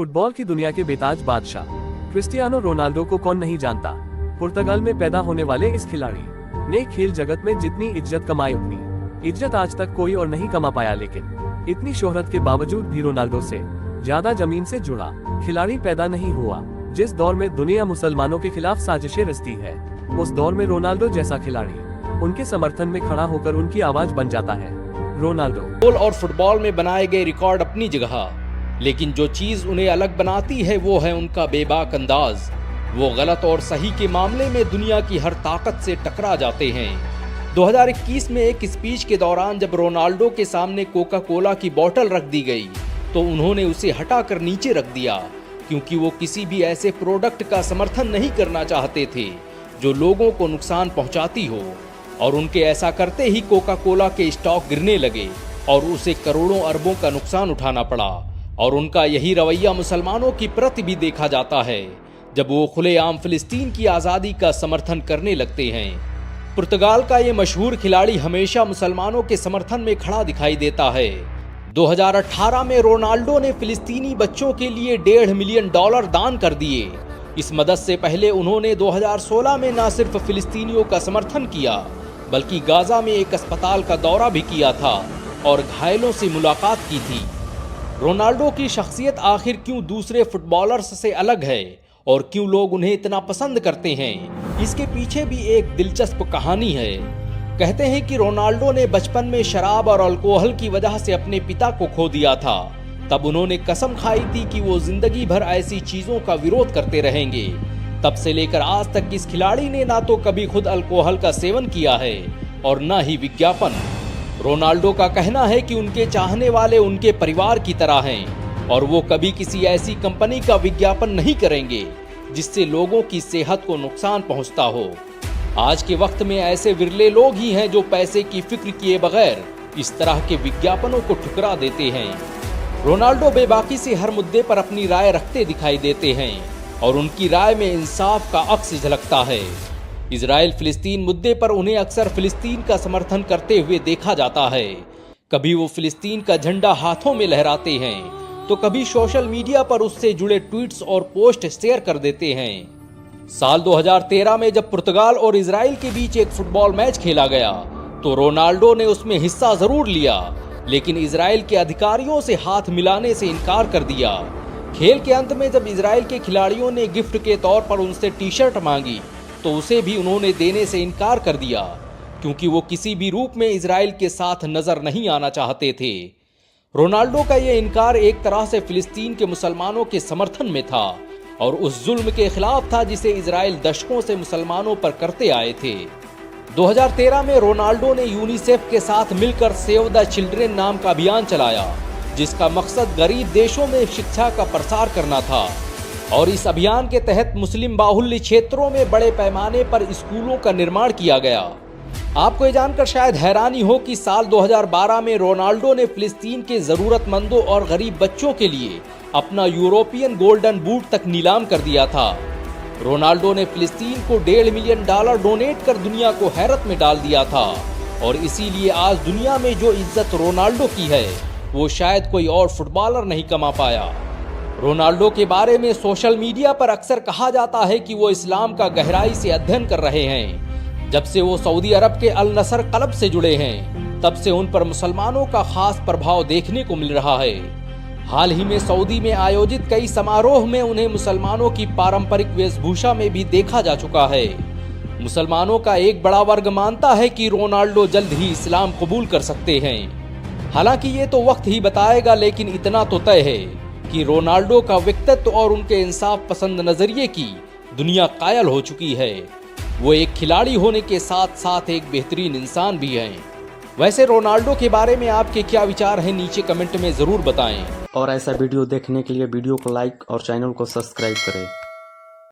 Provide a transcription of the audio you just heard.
Football की दुनिया के बेताज बादशाह क्रिस्टियानो रोनाल्डो को कौन नहीं जानता। पुर्तगाल में पैदा होने वाले इस खिलाड़ी ने खेल जगत में जितनी इज्जत कमाई उतनी इज्जत आज तक कोई और नहीं कमा पाया। लेकिन इतनी शोहरत के बावजूद भी रोनाल्डो से ज्यादा जमीन से जुड़ा खिलाड़ी पैदा नहीं हुआ। जिस दौर में दुनिया मुसलमानों के खिलाफ साजिशें रचती है, उस दौर में रोनाल्डो जैसा खिलाड़ी उनके समर्थन में खड़ा होकर उनकी आवाज बन जाता है। रोनाल्डो फुटबॉल और फुटबॉल में बनाए गए रिकॉर्ड अपनी जगह, लेकिन जो चीज उन्हें अलग बनाती है वो है उनका बेबाक अंदाज। वो गलत और सही के मामले में दुनिया की हर ताकत से टकरा जाते हैं। 2021 में एक स्पीच के दौरान जब रोनाल्डो के सामने कोका कोला की बोतल रख दी गई तो उन्होंने उसे हटाकर नीचे रख दिया, क्योंकि वो किसी भी ऐसे प्रोडक्ट का समर्थन नहीं करना चाहते थे जो लोगों को नुकसान पहुंचाती हो। और उनके ऐसा करते ही कोका कोला के स्टॉक गिरने लगे और उसे करोड़ों अरबों का नुकसान उठाना पड़ा। और उनका यही रवैया मुसलमानों की प्रति भी देखा जाता है, जब वो खुलेआम फिलिस्तीन की आज़ादी का समर्थन करने लगते हैं। पुर्तगाल का ये मशहूर खिलाड़ी हमेशा मुसलमानों के समर्थन में खड़ा दिखाई देता है। 2018 में रोनाल्डो ने फिलिस्तीनी बच्चों के लिए $1.5 मिलियन दान कर दिए। इस मदद से पहले उन्होंने 2016 में न सिर्फ फिलिस्तीनियों का समर्थन किया, बल्कि गाजा में एक अस्पताल का दौरा भी किया था और घायलों से मुलाकात की थी। रोनाल्डो की शख्सियत आखिर क्यों दूसरे फुटबॉलर्स से अलग है और क्यों लोग उन्हें इतना पसंद करते हैं, इसके पीछे भी एक दिलचस्प कहानी है। कहते हैं कि रोनाल्डो ने बचपन में शराब और अल्कोहल की वजह से अपने पिता को खो दिया था। तब उन्होंने कसम खाई थी कि वो जिंदगी भर ऐसी चीजों का विरोध करते रहेंगे। तब से लेकर आज तक इस खिलाड़ी ने ना तो कभी खुद अल्कोहल का सेवन किया है और न ही विज्ञापन। रोनाल्डो का कहना है कि उनके चाहने वाले उनके परिवार की तरह हैं और वो कभी किसी ऐसी कंपनी का विज्ञापन नहीं करेंगे जिससे लोगों की सेहत को नुकसान पहुंचता हो। आज के वक्त में ऐसे विरले लोग ही हैं जो पैसे की फिक्र किए बगैर इस तरह के विज्ञापनों को ठुकरा देते हैं। रोनाल्डो बेबाकी से हर मुद्दे पर अपनी राय रखते दिखाई देते हैं और उनकी राय में इंसाफ का अक्स झलकता है। इजराइल फिलिस्तीन मुद्दे पर उन्हें अक्सर फिलिस्तीन का समर्थन करते हुए देखा जाता है। कभी वो फिलिस्तीन का झंडा हाथों में लहराते हैं तो कभी सोशल मीडिया पर उससे जुड़े ट्वीट्स और पोस्ट शेयर कर देते हैं। साल 2013 में जब पुर्तगाल और इजराइल के बीच एक फुटबॉल मैच खेला गया तो रोनाल्डो ने उसमें हिस्सा जरूर लिया, लेकिन इजराइल के अधिकारियों से हाथ मिलाने से इनकार कर दिया। खेल के अंत में जब इजराइल के खिलाड़ियों ने गिफ्ट के तौर पर उनसे टी शर्ट मांगी तो उसे भी उन्होंने देने से इनकार कर दिया, क्योंकि वो किसी भी रूप में इजराइल के साथ नजर नहीं आना चाहते थे। रोनाल्डो का ये इनकार एक तरह से फिलिस्तीन के मुसलमानों के समर्थन में था और उस जुल्म के खिलाफ था जिसे इजराइल दशकों से मुसलमानों पर करते आए थे। 2013 में रोनाल्डो ने यूनिसेफ के साथ मिलकर सेव द चिल्ड्रेन नाम का अभियान चलाया, जिसका मकसद गरीब देशों में शिक्षा का प्रसार करना था। और इस अभियान के तहत मुस्लिम बाहुल्य क्षेत्रों में बड़े पैमाने पर स्कूलों का निर्माण किया गया। आपको ये जानकर शायद हैरानी हो कि साल 2012 में रोनाल्डो ने फिलिस्तीन के जरूरतमंदों और गरीब बच्चों के लिए अपना यूरोपियन गोल्डन बूट तक नीलाम कर दिया था। रोनाल्डो ने फिलिस्तीन को $1.5 मिलियन डोनेट कर दुनिया को हैरत में डाल दिया था और इसीलिए आज दुनिया में जो इज्जत रोनाल्डो की है वो शायद कोई और फुटबॉलर नहीं कमा पाया। रोनाल्डो के बारे में सोशल मीडिया पर अक्सर कहा जाता है कि वो इस्लाम का गहराई से अध्ययन कर रहे हैं। जब से वो सऊदी अरब के अल नसर क्लब से जुड़े हैं, तब से उन पर मुसलमानों का खास प्रभाव देखने को मिल रहा है। हाल ही में सऊदी में आयोजित कई समारोह में उन्हें मुसलमानों की पारंपरिक वेशभूषा में भी देखा जा चुका है। मुसलमानों का एक बड़ा वर्ग मानता है कि रोनाल्डो जल्द ही इस्लाम कबूल कर सकते हैं। हालांकि ये तो वक्त ही बताएगा, लेकिन इतना तो तय है कि रोनाल्डो का व्यक्तित्व और उनके इंसाफ पसंद नजरिए की दुनिया कायल हो चुकी है। वो एक खिलाड़ी होने के साथ साथ एक बेहतरीन इंसान भी हैं। वैसे रोनाल्डो के बारे में आपके क्या विचार हैं, नीचे कमेंट में जरूर बताएं। और ऐसा वीडियो देखने के लिए वीडियो को लाइक और चैनल को सब्सक्राइब करें।